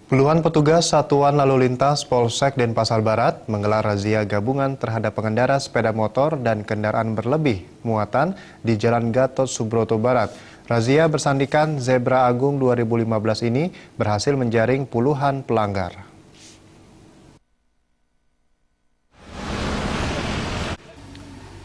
Puluhan petugas Satuan Lalu Lintas Polsek Denpasar Barat menggelar razia gabungan terhadap pengendara sepeda motor dan kendaraan berlebih muatan di Jalan Gatot Subroto Barat. Razia bersandikan Zebra Agung 2015 ini berhasil menjaring puluhan pelanggar.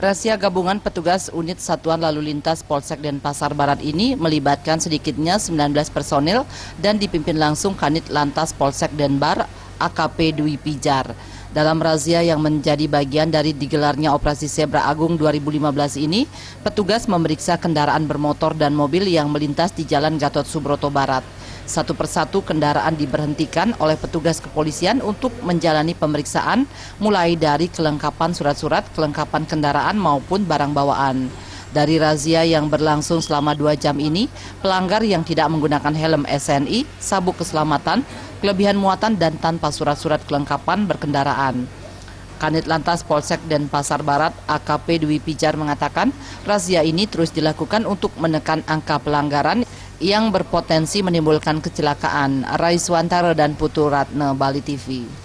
Razia gabungan petugas unit Satuan Lalu Lintas Polsek Denpasar Barat ini melibatkan sedikitnya 19 personil dan dipimpin langsung Kanit Lantas Polsek Denbar AKP Dwi Pijar. Dalam razia yang menjadi bagian dari digelarnya Operasi Zebra Agung 2015 ini, petugas memeriksa kendaraan bermotor dan mobil yang melintas di Jalan Gatot Subroto Barat. Satu persatu kendaraan diberhentikan oleh petugas kepolisian untuk menjalani pemeriksaan, mulai dari kelengkapan surat-surat, kelengkapan kendaraan maupun barang bawaan. Dari razia yang berlangsung selama 2 jam ini, pelanggar yang tidak menggunakan helm SNI, sabuk keselamatan, kelebihan muatan dan tanpa surat-surat kelengkapan berkendaraan. Kanit Lantas Polsek Denpasar Barat AKP Dwi Pijar mengatakan razia ini terus dilakukan untuk menekan angka pelanggaran yang berpotensi menimbulkan kecelakaan. Raiswantara dan Putu Ratna, Bali TV.